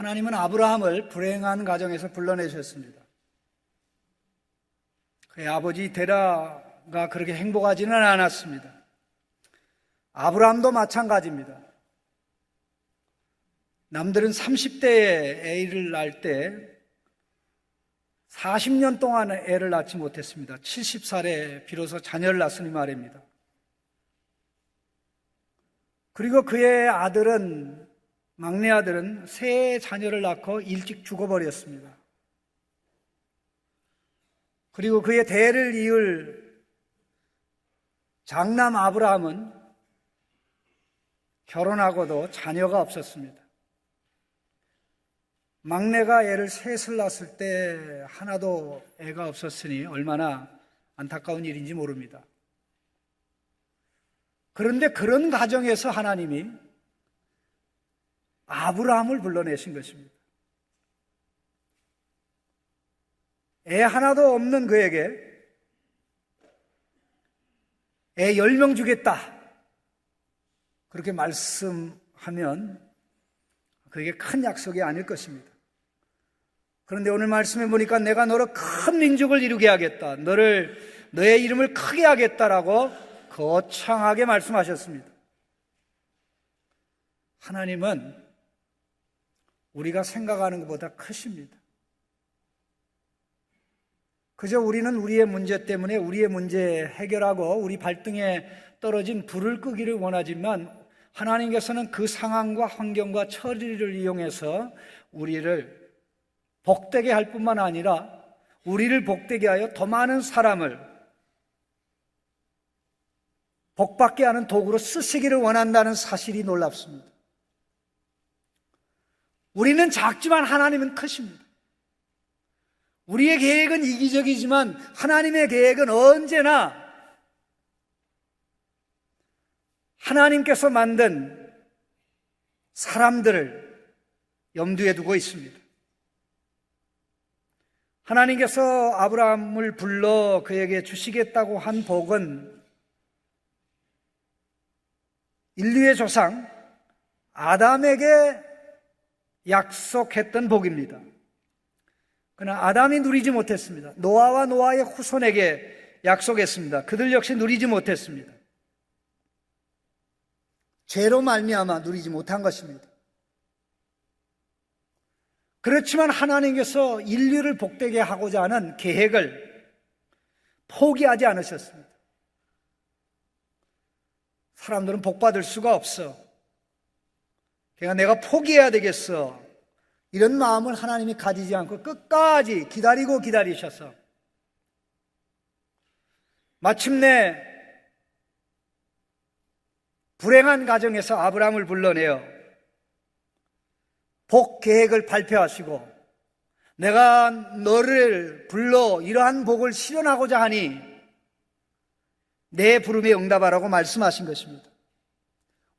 하나님은 아브라함을 불행한 가정에서 불러내셨습니다. 그의 아버지 데라가 그렇게 행복하지는 않았습니다. 아브라함도 마찬가지입니다. 남들은 30대에 애를 낳을 때 40년 동안 애를 낳지 못했습니다. 70살에 비로소 자녀를 낳았으니 말입니다. 그리고 그의 아들은, 막내 아들은 세 자녀를 낳고 일찍 죽어버렸습니다. 그리고 그의 대를 이을 장남 아브라함은 결혼하고도 자녀가 없었습니다. 막내가 애를 셋을 낳았을 때 하나도 애가 없었으니 얼마나 안타까운 일인지 모릅니다. 그런데 그런 가정에서 하나님이 아브라함을 불러내신 것입니다. 애 하나도 없는 그에게 애 10명 주겠다, 그렇게 말씀하면 그게 큰 약속이 아닐 것입니다. 그런데 오늘 말씀해 보니까 내가 너로 큰 민족을 이루게 하겠다, 너의 이름을 크게 하겠다라고 거창하게 말씀하셨습니다. 하나님은 우리가 생각하는 것보다 크십니다. 그저 우리는 우리의 문제 때문에 우리의 문제 해결하고 우리 발등에 떨어진 불을 끄기를 원하지만 하나님께서는 그 상황과 환경과 처리를 이용해서 우리를 복되게 할 뿐만 아니라 우리를 복되게 하여 더 많은 사람을 복받게 하는 도구로 쓰시기를 원한다는 사실이 놀랍습니다. 우리는 작지만 하나님은 크십니다. 우리의 계획은 이기적이지만 하나님의 계획은 언제나 하나님께서 만든 사람들을 염두에 두고 있습니다. 하나님께서 아브라함을 불러 그에게 주시겠다고 한 복은 인류의 조상 아담에게 약속했던 복입니다. 그러나 아담이 누리지 못했습니다. 노아와 노아의 후손에게 약속했습니다. 그들 역시 누리지 못했습니다. 죄로 말미암아 누리지 못한 것입니다. 그렇지만 하나님께서 인류를 복되게 하고자 하는 계획을 포기하지 않으셨습니다. 사람들은 복받을 수가 없어, 그러니까 내가 포기해야 되겠어, 이런 마음을 하나님이 가지지 않고 끝까지 기다리셔서 마침내 불행한 가정에서 아브라함을 불러내어 복 계획을 발표하시고 내가 너를 불러 이러한 복을 실현하고자 하니 내 부름에 응답하라고 말씀하신 것입니다.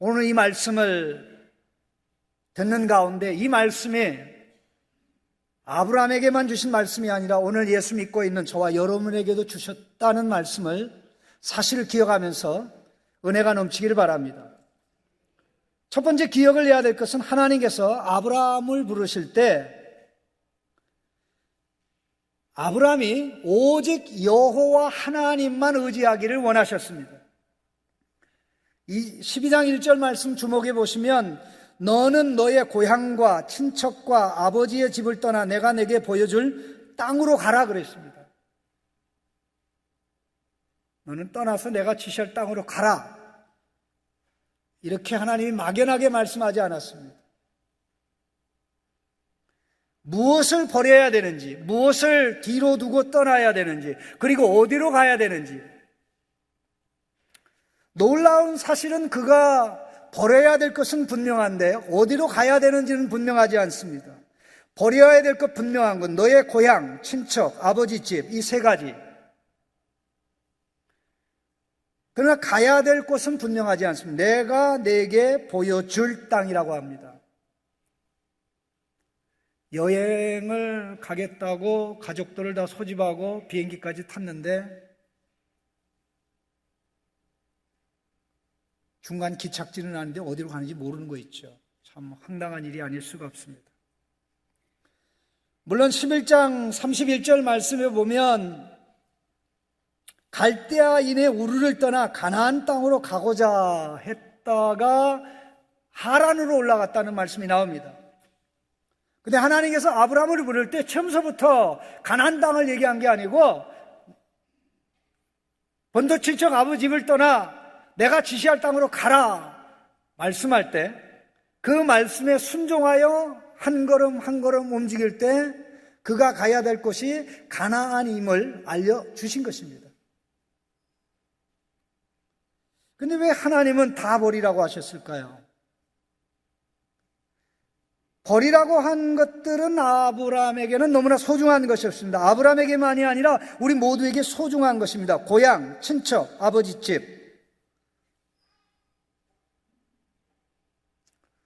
오늘 이 말씀을 듣는 가운데 이 말씀이 아브라함에게만 주신 말씀이 아니라 오늘 예수 믿고 있는 저와 여러분에게도 주셨다는 말씀을 사실을 기억하면서 은혜가 넘치기를 바랍니다. 첫 번째 기억을 해야 될 것은 하나님께서 아브라함을 부르실 때 아브라함이 오직 여호와 하나님만 의지하기를 원하셨습니다. 이 12장 1절 말씀 주목해 보시면 너는 너의 고향과 친척과 아버지의 집을 떠나 내가 내게 보여줄 땅으로 가라 그랬습니다. 너는 떠나서 내가 지시할 땅으로 가라, 이렇게 하나님이 막연하게 말씀하지 않았습니다. 무엇을 버려야 되는지, 무엇을 뒤로 두고 떠나야 되는지, 그리고 어디로 가야 되는지. 놀라운 사실은 그가 버려야 될 것은 분명한데 어디로 가야 되는지는 분명하지 않습니다. 버려야 될 것 분명한 건 너의 고향, 친척, 아버지 집, 이 세 가지. 그러나 가야 될 곳은 분명하지 않습니다. 내가 내게 보여줄 땅이라고 합니다. 여행을 가겠다고 가족들을 다 소집하고 비행기까지 탔는데 중간 기착지는 아닌데 어디로 가는지 모르는 거 있죠. 참 황당한 일이 아닐 수가 없습니다. 물론 11장 31절 말씀에 보면 갈대아인의 우르를 떠나 가나안 땅으로 가고자 했다가 하란으로 올라갔다는 말씀이 나옵니다. 근데 하나님께서 아브라함을 부를 때 처음서부터 가나안 땅을 얘기한 게 아니고 본토 친척 아버지 집을 떠나 내가 지시할 땅으로 가라 말씀할 때 그 말씀에 순종하여 한 걸음 한 걸음 움직일 때 그가 가야 될 곳이 가나안임을 알려주신 것입니다. 근데 왜 하나님은 다 버리라고 하셨을까요? 버리라고 한 것들은 아브라함에게는 너무나 소중한 것이었습니다. 아브라함에게만이 아니라 우리 모두에게 소중한 것입니다. 고향, 친척, 아버지 집.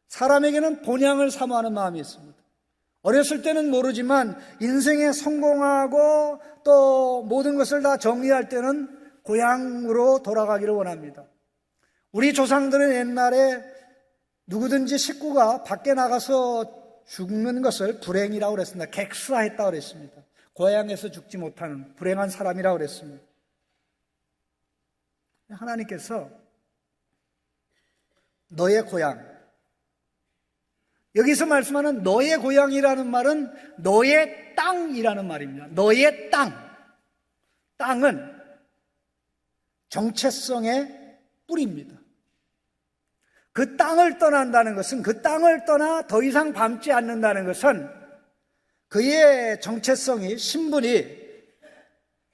사람에게는 본향을 사모하는 마음이 있습니다. 어렸을 때는 모르지만 인생에 성공하고 또 모든 것을 다 정리할 때는 고향으로 돌아가기를 원합니다. 우리 조상들은 옛날에 누구든지 식구가 밖에 나가서 죽는 것을 불행이라고 그랬습니다. 객사했다고 그랬습니다. 고향에서 죽지 못하는 불행한 사람이라고 그랬습니다. 하나님께서 너의 고향, 여기서 말씀하는 너의 고향이라는 말은 너의 땅이라는 말입니다. 너의 땅. 땅은 정체성의 뿌리입니다. 그 땅을 떠난다는 것은, 그 땅을 떠나 더 이상 밟지 않는다는 것은 그의 정체성이, 신분이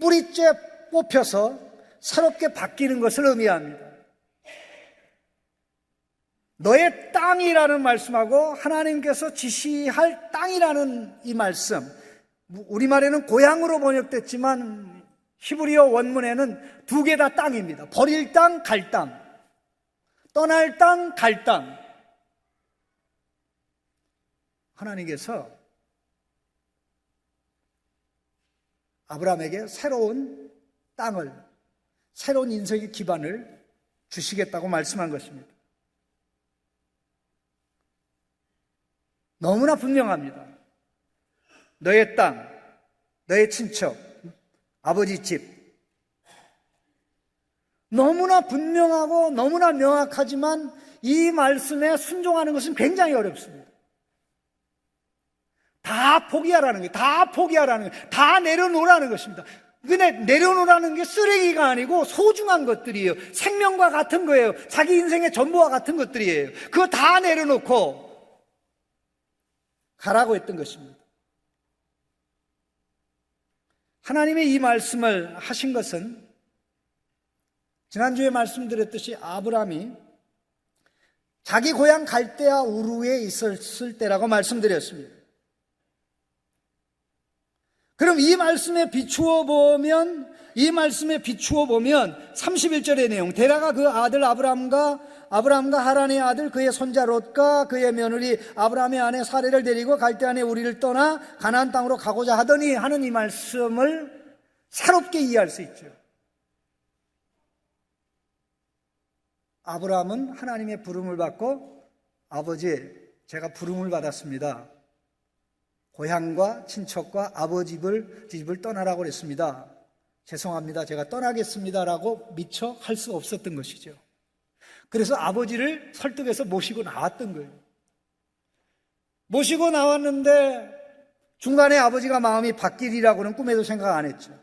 뿌리째 뽑혀서 새롭게 바뀌는 것을 의미합니다. 너의 땅이라는 말씀하고 하나님께서 지시할 땅이라는 이 말씀, 우리말에는 고향으로 번역됐지만 히브리어 원문에는 두 개 다 땅입니다. 버릴 땅, 갈 땅. 떠날 땅, 갈 땅. 하나님께서 아브라함에게 새로운 땅을, 새로운 인생의 기반을 주시겠다고 말씀한 것입니다. 너무나 분명합니다. 너의 땅, 너의 친척, 아버지 집. 너무나 분명하고 너무나 명확하지만 이 말씀에 순종하는 것은 굉장히 어렵습니다. 다 포기하라는 거예요. 다 포기하라는 거예요. 다 내려놓으라는 것입니다. 근데 내려놓으라는 게 쓰레기가 아니고 소중한 것들이에요. 생명과 같은 거예요. 자기 인생의 전부와 같은 것들이에요. 그거 다 내려놓고 가라고 했던 것입니다. 하나님의 이 말씀을 하신 것은 지난주에 말씀드렸듯이 아브라함이 자기 고향 갈대아 우르에 있었을 때라고 말씀드렸습니다. 그럼 이 말씀에 비추어 보면 31절의 내용, 데라가 그 아들 아브라함과 하란의 아들 그의 손자 롯과 그의 며느리 아브라함의 아내 사레를 데리고 갈대아의 우리를 떠나 가나안 땅으로 가고자 하더니 하는 이 말씀을 새롭게 이해할 수 있죠. 아브라함은 하나님의 부름을 받고 아버지, 제가 부름을 받았습니다. 고향과 친척과 아버지 집을 떠나라고 그랬습니다. 죄송합니다. 제가 떠나겠습니다라고 미처 할 수 없었던 것이죠. 그래서 아버지를 설득해서 모시고 나왔던 거예요. 모시고 나왔는데 중간에 아버지가 마음이 바뀌리라고는 꿈에도 생각 안 했죠.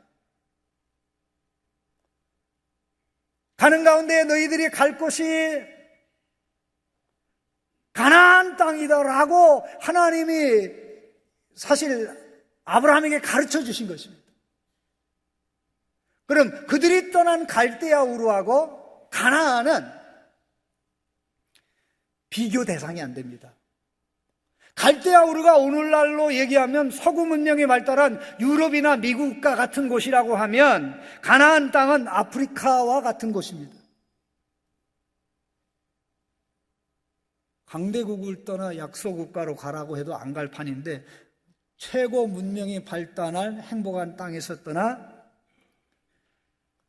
가는 가운데 너희들이 갈 곳이 가나안 땅이다라고 하나님이 사실 아브라함에게 가르쳐 주신 것입니다. 그럼 그들이 떠난 갈대아 우르하고 가나안은 비교 대상이 안 됩니다. 갈대아 우르가 오늘날로 얘기하면 서구 문명이 발달한 유럽이나 미국과 같은 곳이라고 하면 가나안 땅은 아프리카와 같은 곳입니다. 강대국을 떠나 약소국가로 가라고 해도 안 갈 판인데 최고 문명이 발달한 행복한 땅에서 떠나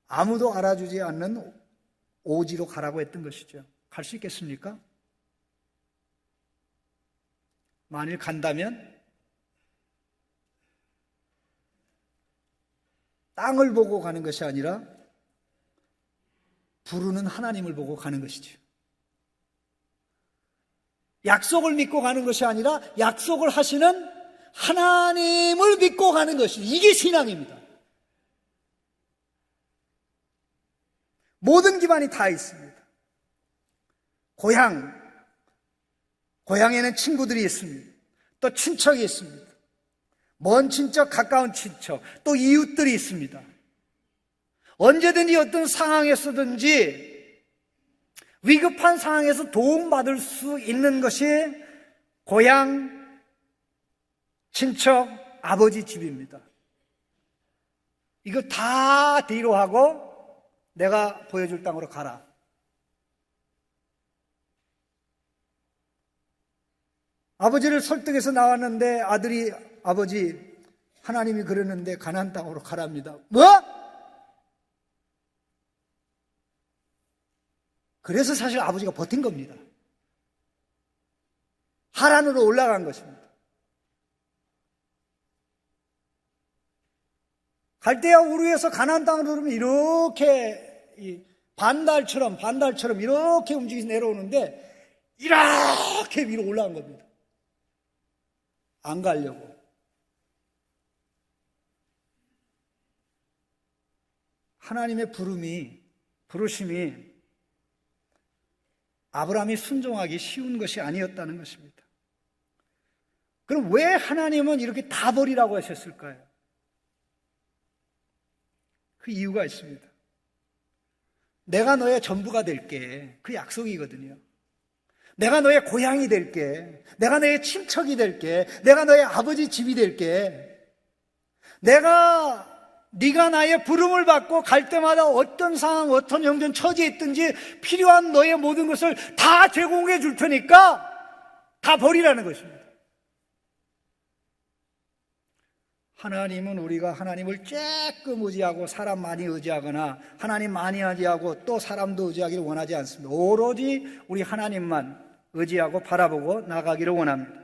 아무도 알아주지 않는 오지로 가라고 했던 것이죠. 갈 수 있겠습니까? 만일 간다면 땅을 보고 가는 것이 아니라 부르는 하나님을 보고 가는 것이죠. 약속을 믿고 가는 것이 아니라 약속을 하시는 하나님을 믿고 가는 것이, 이게 신앙입니다. 모든 기반이 다 있습니다. 고향에는 친구들이 있습니다. 또 친척이 있습니다. 먼 친척, 가까운 친척, 또 이웃들이 있습니다. 언제든지 어떤 상황에서든지 위급한 상황에서 도움받을 수 있는 것이 고향, 친척, 아버지 집입니다. 이거 다 뒤로 하고 내가 보여줄 땅으로 가라. 아버지를 설득해서 나왔는데 아들이, 아버지, 하나님이 그러는데 가나안 땅으로 가랍니다. 뭐? 그래서 사실 아버지가 버틴 겁니다. 하란으로 올라간 것입니다. 갈대아 우르에서 가나안 땅으로 오르면 이렇게 반달처럼 이렇게 움직여서 내려오는데 이렇게 위로 올라간 겁니다. 안 가려고. 하나님의 부르심이 아브라함이 순종하기 쉬운 것이 아니었다는 것입니다. 그럼 왜 하나님은 이렇게 다 버리라고 하셨을까요? 그 이유가 있습니다. 내가 너의 전부가 될게, 그 약속이거든요. 내가 너의 고향이 될게, 내가 너의 친척이 될게, 내가 너의 아버지 집이 될게, 네가 나의 부름을 받고 갈 때마다 어떤 상황, 어떤 형편, 처지에 있든지 필요한 너의 모든 것을 다 제공해 줄 테니까 다 버리라는 것입니다. 하나님은 우리가 하나님을 조금 의지하고 사람 많이 의지하거나 하나님 많이 의지하고 또 사람도 의지하기를 원하지 않습니다. 오로지 우리 하나님만 의지하고 바라보고 나가기를 원합니다.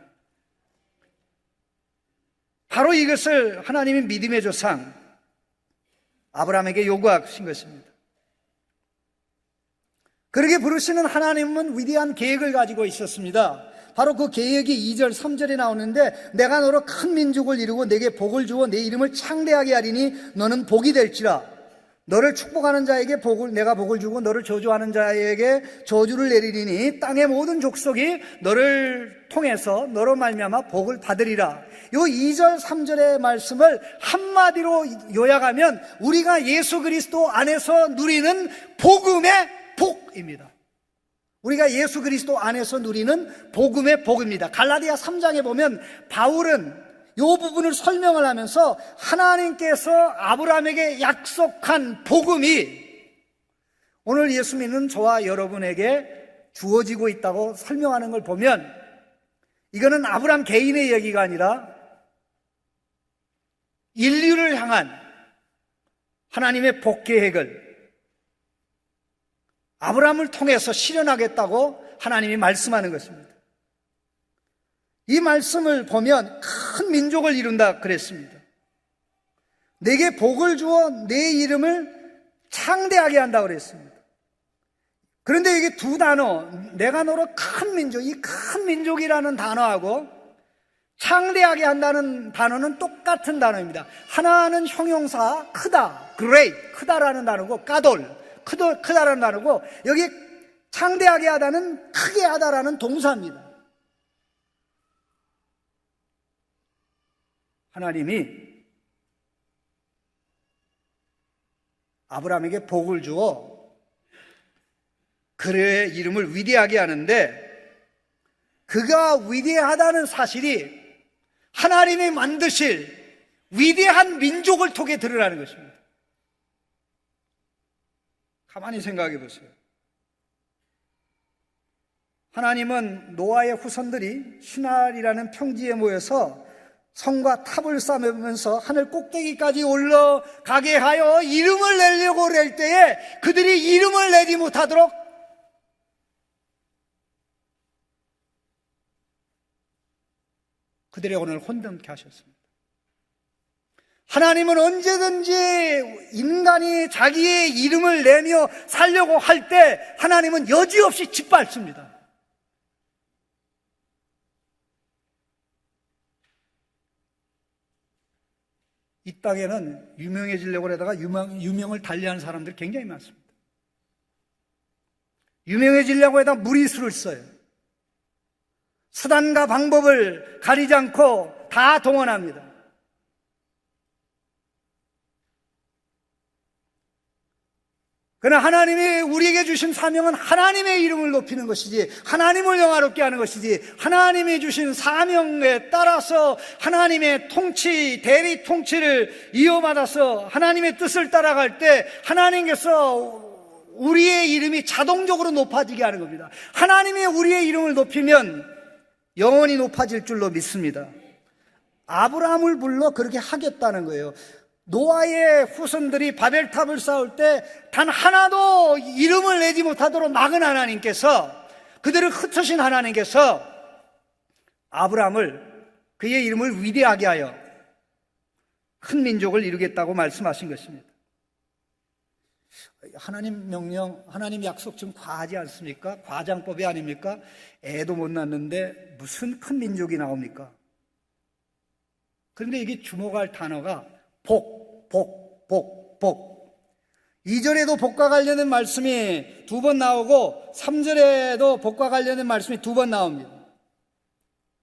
바로 이것을 하나님의 믿음의 조상 아브라함에게 요구하신 것입니다. 그렇게 부르시는 하나님은 위대한 계획을 가지고 있었습니다. 바로 그 계획이 2절, 3절에 나오는데 내가 너로 큰 민족을 이루고 내게 복을 주어 내 이름을 창대하게 하리니 너는 복이 될지라. 너를 축복하는 자에게 내가 복을 주고 너를 저주하는 자에게 저주를 내리리니 땅의 모든 족속이 너를 통해서 너로 말미암아 복을 받으리라. 요 2절, 3절의 말씀을 한마디로 요약하면 우리가 예수 그리스도 안에서 누리는 복음의 복입니다. 우리가 예수 그리스도 안에서 누리는 복음의 복입니다. 갈라디아 3장에 보면 바울은 이 부분을 설명을 하면서 하나님께서 아브라함에게 약속한 복음이 오늘 예수 믿는 저와 여러분에게 주어지고 있다고 설명하는 걸 보면 이거는 아브라함 개인의 얘기가 아니라 인류를 향한 하나님의 복 계획을 아브라함을 통해서 실현하겠다고 하나님이 말씀하는 것입니다. 이 말씀을 보면 큰 민족을 이룬다 그랬습니다. 내게 복을 주어 내 이름을 창대하게 한다 그랬습니다. 그런데 이게 두 단어, 내가 너로 큰 민족, 이 큰 민족이라는 단어하고 창대하게 한다는 단어는 똑같은 단어입니다. 하나는 형용사 크다, great, 크다라는 단어고 까돌, 크다라는 단어고 여기 창대하게 하다는 크게 하다라는 동사입니다. 하나님이 아브라함에게 복을 주어 그의 이름을 위대하게 하는데 그가 위대하다는 사실이 하나님이 만드실 위대한 민족을 통해 드러나는 것입니다. 가만히 생각해 보세요. 하나님은 노아의 후손들이 시날이라는 평지에 모여서 성과 탑을 쌓으면서 하늘 꼭대기까지 올라가게 하여 이름을 내려고 낼 때에 그들이 이름을 내지 못하도록 그들의 혼을 혼돈케 하셨습니다. 하나님은 언제든지 인간이 자기의 이름을 내며 살려고 할 때 하나님은 여지없이 짓밟습니다. 이 땅에는 유명해지려고 하다가 유명을 달리하는 사람들이 굉장히 많습니다. 유명해지려고 하다가 무리수를 써요. 수단과 방법을 가리지 않고 다 동원합니다. 그러나 하나님이 우리에게 주신 사명은 하나님의 이름을 높이는 것이지, 하나님을 영화롭게 하는 것이지, 하나님이 주신 사명에 따라서 하나님의 통치, 대리 통치를 이어받아서 하나님의 뜻을 따라갈 때 하나님께서 우리의 이름이 자동적으로 높아지게 하는 겁니다. 하나님이 우리의 이름을 높이면 영원히 높아질 줄로 믿습니다. 아브라함을 불러 그렇게 하겠다는 거예요. 노아의 후손들이 바벨탑을 쌓을 때 단 하나도 이름을 내지 못하도록 막은 하나님께서, 그들을 흩으신 하나님께서 아브라함을, 그의 이름을 위대하게 하여 큰 민족을 이루겠다고 말씀하신 것입니다. 하나님 명령, 하나님 약속 좀 과하지 않습니까? 과장법이 아닙니까? 애도 못 낳는데 무슨 큰 민족이 나옵니까? 그런데 이게 주목할 단어가 복, 2절에도 복과 관련된 말씀이 2번 나오고 3절에도 복과 관련된 말씀이 2번 나옵니다.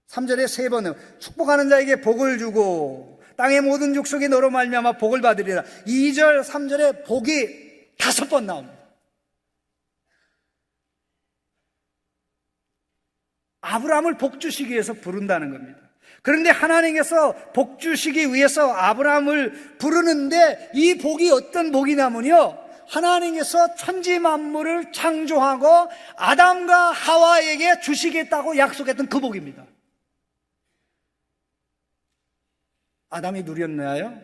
3절에 3번은 축복하는 자에게 복을 주고 땅의 모든 족속이 너로 말미암아 복을 받으리라. 2절, 3절에 복이 5번 나옵니다. 아브라함을 복 주시기 위해서 부른다는 겁니다. 그런데 하나님께서 복 주시기 위해서 아브라함을 부르는데 이 복이 어떤 복이냐면요, 하나님께서 천지 만물을 창조하고 아담과 하와에게 주시겠다고 약속했던 그 복입니다. 아담이 누렸나요?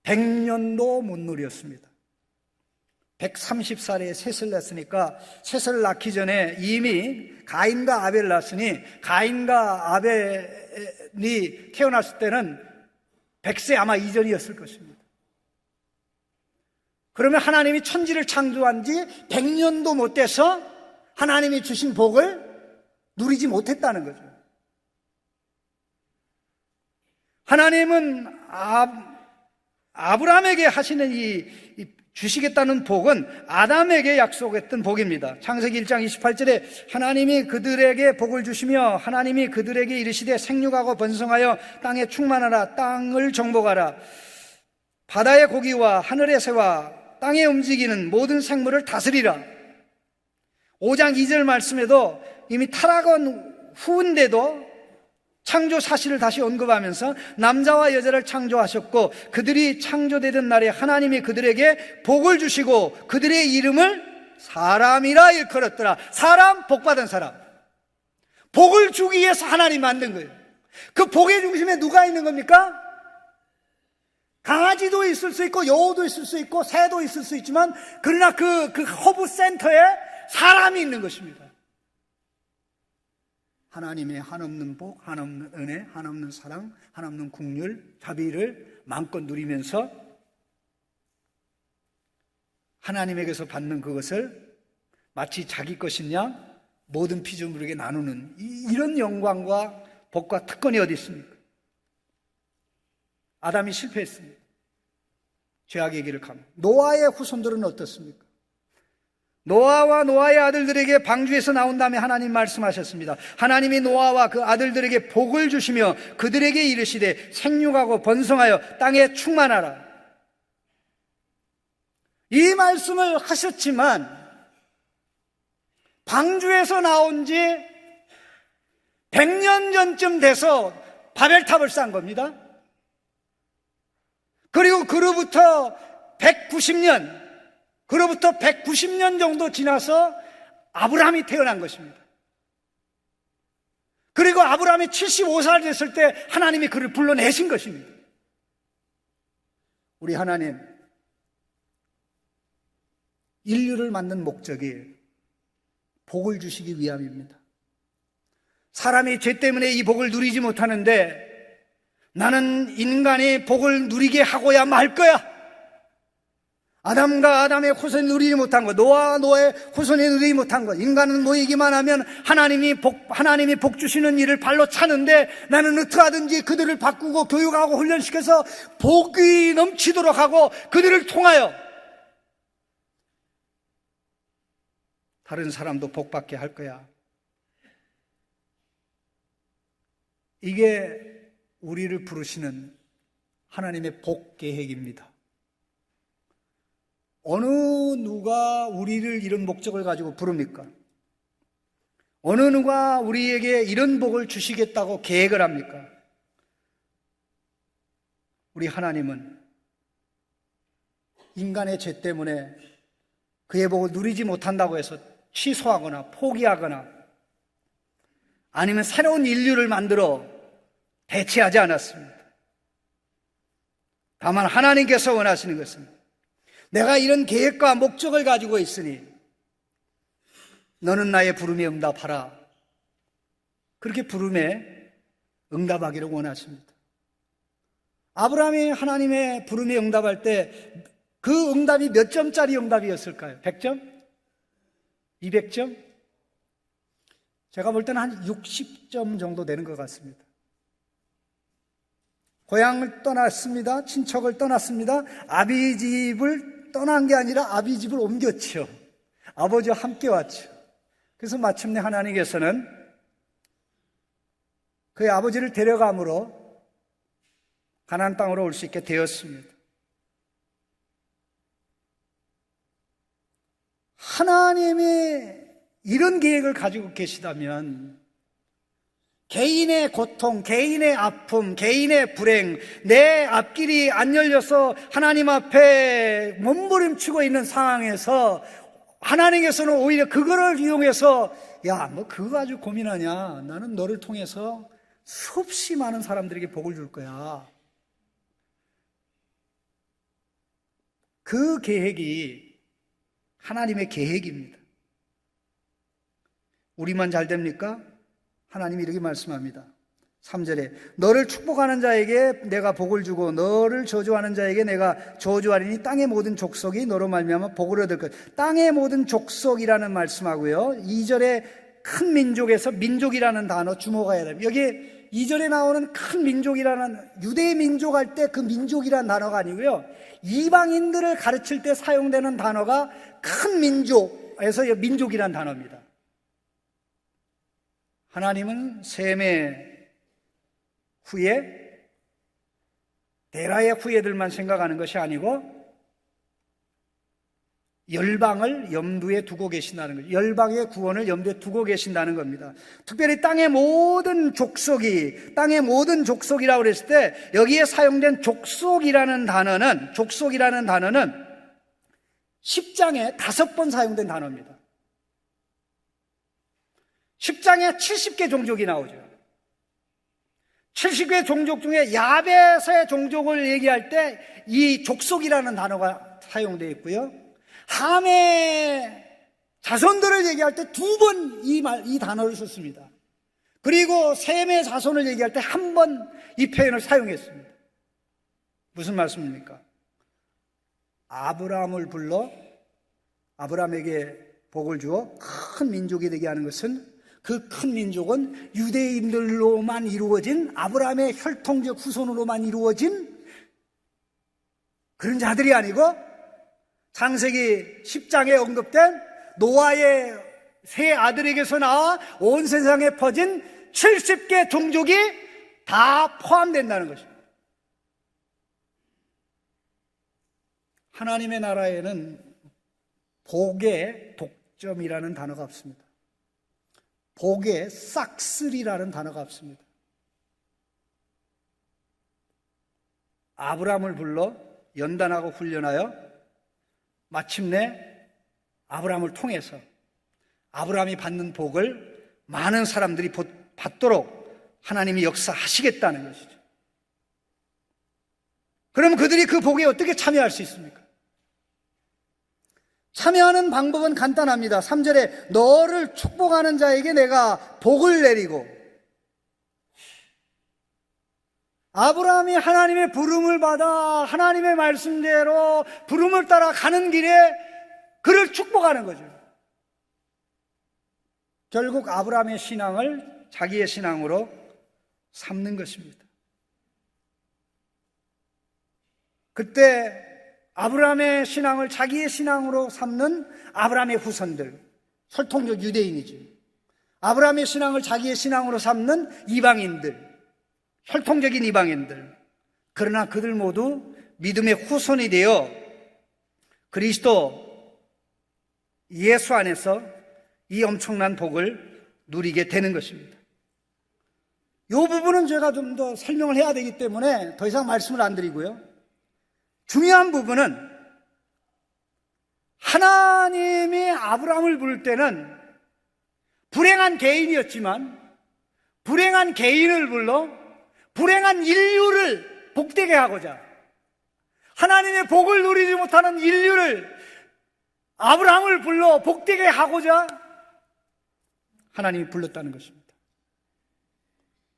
100년도 못 누렸습니다. 130살에 셋을 낳았으니까 셋을 낳기 전에 이미 가인과 아벨을 낳았으니 가인과 아벨이 태어났을 때는 100세 아마 이전이었을 것입니다. 그러면 하나님이 천지를 창조한 지 100년도 못 돼서 하나님이 주신 복을 누리지 못했다는 거죠. 하나님은 아브라함에게 하시는 이 주시겠다는 복은 아담에게 약속했던 복입니다. 창세기 1장 28절에 하나님이 그들에게 복을 주시며 하나님이 그들에게 이르시되 생육하고 번성하여 땅에 충만하라, 땅을 정복하라, 바다의 고기와 하늘의 새와 땅에 움직이는 모든 생물을 다스리라. 5장 2절 말씀에도 이미 타락한 후인데도 창조 사실을 다시 언급하면서 남자와 여자를 창조하셨고 그들이 창조되던 날에 하나님이 그들에게 복을 주시고 그들의 이름을 사람이라 일컬었더라. 사람, 복받은 사람. 복을 주기 위해서 하나님 만든 거예요. 그 복의 중심에 누가 있는 겁니까? 강아지도 있을 수 있고 여우도 있을 수 있고 새도 있을 수 있지만 그러나 그 허브 센터에 사람이 있는 것입니다. 하나님의 한없는 복, 한없는 은혜, 한없는 사랑, 한없는 긍휼, 자비를 마음껏 누리면서 하나님에게서 받는 그것을 마치 자기 것인 양 모든 피조물에게 나누는 이런 영광과 복과 특권이 어디 있습니까? 아담이 실패했습니다. 죄악의 길을 가면. 노아의 후손들은 어떻습니까? 노아와 노아의 아들들에게 방주에서 나온 다음에 하나님 말씀하셨습니다. 하나님이 노아와 그 아들들에게 복을 주시며 그들에게 이르시되 생육하고 번성하여 땅에 충만하라. 이 말씀을 하셨지만 방주에서 나온 지 100년 전쯤 돼서 바벨탑을 쌓은 겁니다. 그리고 그로부터 190년 정도 지나서 아브라함이 태어난 것입니다. 그리고 아브라함이 75살 됐을 때 하나님이 그를 불러내신 것입니다. 우리 하나님, 인류를 만든 목적이 복을 주시기 위함입니다. 사람이 죄 때문에 이 복을 누리지 못하는데 나는 인간이 복을 누리게 하고야 말 거야. 아담과 아담의 후손이 누리지 못한 것, 노아와 노아의 후손이 누리지 못한 것, 인간은 모이기만 하면 하나님이 복 주시는 일을 발로 차는데 나는 어떻게하든지 그들을 바꾸고 교육하고 훈련시켜서 복이 넘치도록 하고 그들을 통하여 다른 사람도 복받게 할 거야. 이게 우리를 부르시는 하나님의 복 계획입니다. 어느 누가 우리를 이런 목적을 가지고 부릅니까? 어느 누가 우리에게 이런 복을 주시겠다고 계획을 합니까? 우리 하나님은 인간의 죄 때문에 그의 복을 누리지 못한다고 해서 취소하거나 포기하거나 아니면 새로운 인류를 만들어 대체하지 않았습니다. 다만 하나님께서 원하시는 것은 내가 이런 계획과 목적을 가지고 있으니 너는 나의 부름에 응답하라. 그렇게 부름에 응답하기를 원하십니다. 아브라함이 하나님의 부름에 응답할 때 그 응답이 몇 점짜리 응답이었을까요? 100점? 200점? 제가 볼 때는 한 60점 정도 되는 것 같습니다. 고향을 떠났습니다. 친척을 떠났습니다. 아비 집을 떠난 게 아니라 아비 집을 옮겼죠. 아버지와 함께 왔죠. 그래서 마침내 하나님께서는 그의 아버지를 데려감으로 가나안 땅으로 올 수 있게 되었습니다. 하나님이 이런 계획을 가지고 계시다면 개인의 고통, 개인의 아픔, 개인의 불행, 내 앞길이 안 열려서 하나님 앞에 몸부림치고 있는 상황에서 하나님께서는 오히려 그거를 이용해서 야, 뭐 그거 가지고 고민하냐? 나는 너를 통해서 수없이 많은 사람들에게 복을 줄 거야. 그 계획이 하나님의 계획입니다. 우리만 잘 됩니까? 하나님이 이렇게 말씀합니다. 3절에 너를 축복하는 자에게 내가 복을 주고 너를 저주하는 자에게 내가 저주하리니 땅의 모든 족속이 너로 말미암아 복을 얻을 것. 땅의 모든 족속이라는 말씀하고요. 2절에 큰 민족에서 민족이라는 단어 주목해야 됩니다. 여기 2절에 나오는 큰 민족이라는 유대 민족 할 때 그 민족이라는 단어가 아니고요. 이방인들을 가르칠 때 사용되는 단어가 큰 민족에서 민족이라는 단어입니다. 하나님은 셈의 후예, 데라의 후예들만 생각하는 것이 아니고 열방을 염두에 두고 계신다는 거죠. 열방의 구원을 염두에 두고 계신다는 겁니다. 특별히 땅의 모든 족속이라고 그랬을 때 여기에 사용된 족속이라는 단어는 10장에 5번 사용된 단어입니다. 10장에 70개 종족이 나오죠. 70개 종족 중에 야벳의 종족을 얘기할 때 이 족속이라는 단어가 사용되어 있고요. 함의 자손들을 얘기할 때 2번 이 단어를 썼습니다. 그리고 셈의 자손을 얘기할 때 1번 이 표현을 사용했습니다. 무슨 말씀입니까? 아브라함을 불러 아브라함에게 복을 주어 큰 민족이 되게 하는 것은 그 큰 민족은 유대인들로만 이루어진 아브라함의 혈통적 후손으로만 이루어진 그런 자들이 아니고 창세기 10장에 언급된 노아의 세 아들에게서 나와 온 세상에 퍼진 70개 종족이 다 포함된다는 것입니다. 하나님의 나라에는 복의 독점이라는 단어가 없습니다. 복의 싹쓸이라는 단어가 없습니다. 아브라함을 불러 연단하고 훈련하여 마침내 아브라함을 통해서 아브라함이 받는 복을 많은 사람들이 받도록 하나님이 역사하시겠다는 것이죠. 그럼 그들이 그 복에 어떻게 참여할 수 있습니까? 참여하는 방법은 간단합니다. 3절에 너를 축복하는 자에게 내가 복을 내리고 아브라함이 하나님의 부름을 받아 하나님의 말씀대로 부름을 따라 가는 길에 그를 축복하는 거죠. 결국 아브라함의 신앙을 자기의 신앙으로 삼는 것입니다. 그때 아브라함의 신앙을 자기의 신앙으로 삼는 아브라함의 후손들, 혈통적 유대인이죠. 아브라함의 신앙을 자기의 신앙으로 삼는 이방인들, 혈통적인 이방인들. 그러나 그들 모두 믿음의 후손이 되어 그리스도 예수 안에서 이 엄청난 복을 누리게 되는 것입니다. 이 부분은 제가 좀 더 설명을 해야 되기 때문에 더 이상 말씀을 안 드리고요. 중요한 부분은 하나님이 아브라함을 부를 때는 불행한 개인이었지만 불행한 개인을 불러 불행한 인류를 복되게 하고자, 하나님의 복을 누리지 못하는 인류를 아브라함을 불러 복되게 하고자 하나님이 불렀다는 것입니다.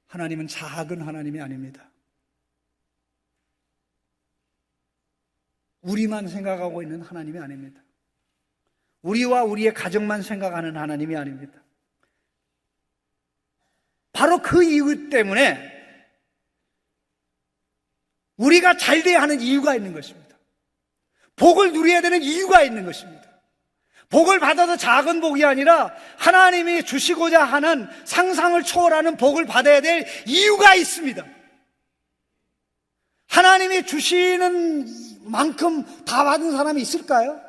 하나님은 작은 하나님이 아닙니다. 우리만 생각하고 있는 하나님이 아닙니다. 우리와 우리의 가정만 생각하는 하나님이 아닙니다. 바로 그 이유 때문에 우리가 잘 돼야 하는 이유가 있는 것입니다. 복을 누려야 되는 이유가 있는 것입니다. 복을 받아도 작은 복이 아니라 하나님이 주시고자 하는 상상을 초월하는 복을 받아야 될 이유가 있습니다. 하나님이 주시는 만큼 다 받은 사람이 있을까요?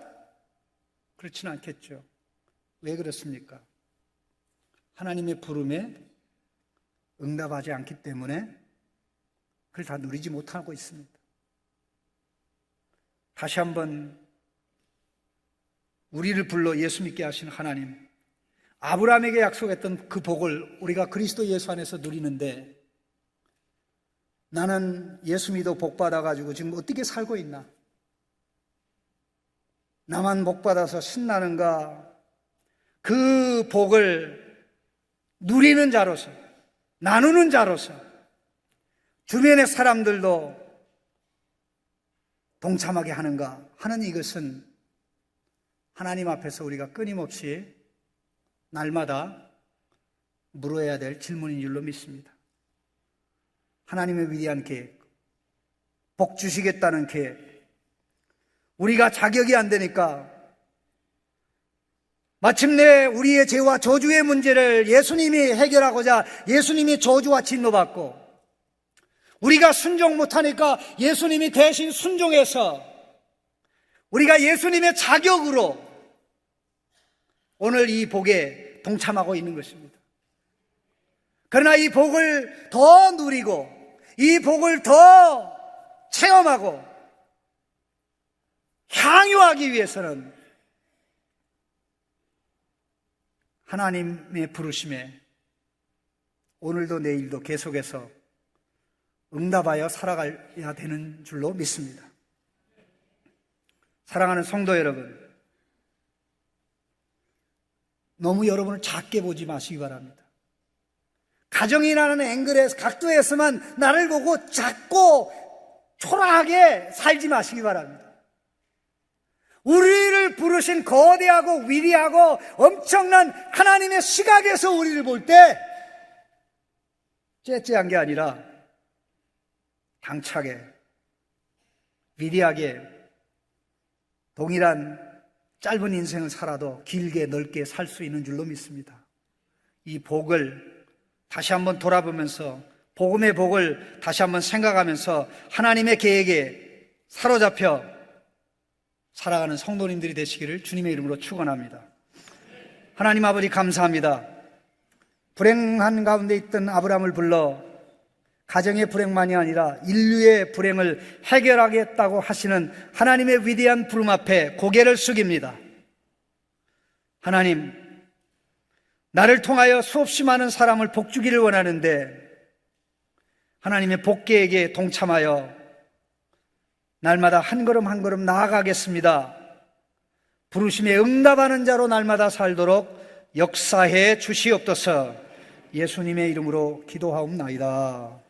그렇지는 않겠죠. 왜 그렇습니까? 하나님의 부름에 응답하지 않기 때문에 그걸 다 누리지 못하고 있습니다. 다시 한번 우리를 불러 예수 믿게 하신 하나님, 아브라함에게 약속했던 그 복을 우리가 그리스도 예수 안에서 누리는데, 나는 예수 믿어 복 받아가지고 지금 어떻게 살고 있나? 나만 복 받아서 신나는가? 그 복을 누리는 자로서, 나누는 자로서 주변의 사람들도 동참하게 하는가 하는 이것은 하나님 앞에서 우리가 끊임없이 날마다 물어야 될 질문인 줄로 믿습니다. 하나님의 위대한 계획, 복 주시겠다는 계획, 우리가 자격이 안 되니까 마침내 우리의 죄와 저주의 문제를 예수님이 해결하고자 예수님이 저주와 진노받고, 우리가 순종 못하니까 예수님이 대신 순종해서 우리가 예수님의 자격으로 오늘 이 복에 동참하고 있는 것입니다. 그러나 이 복을 더 누리고 이 복을 더 체험하고 향유하기 위해서는 하나님의 부르심에 오늘도 내일도 계속해서 응답하여 살아가야 되는 줄로 믿습니다. 사랑하는 성도 여러분, 너무 여러분을 작게 보지 마시기 바랍니다. 가정이라는 앵글에서, 각도에서만 나를 보고 작고 초라하게 살지 마시기 바랍니다. 우리를 부르신 거대하고 위대하고 엄청난 하나님의 시각에서 우리를 볼 때 째째한 게 아니라 당차게, 위대하게, 동일한 짧은 인생을 살아도 길게 넓게 살 수 있는 줄로 믿습니다. 이 복을 다시 한번 돌아보면서, 복음의 복을 다시 한번 생각하면서 하나님의 계획에 사로잡혀 살아가는 성도님들이 되시기를 주님의 이름으로 축원합니다. 하나님 아버지 감사합니다. 불행한 가운데 있던 아브라함을 불러 가정의 불행만이 아니라 인류의 불행을 해결하겠다고 하시는 하나님의 위대한 부름 앞에 고개를 숙입니다. 하나님, 나를 통하여 수없이 많은 사람을 복주기를 원하는데 하나님의 복계에게 동참하여 날마다 한 걸음 한 걸음 나아가겠습니다. 부르심에 응답하는 자로 날마다 살도록 역사해 주시옵소서. 예수님의 이름으로 기도하옵나이다.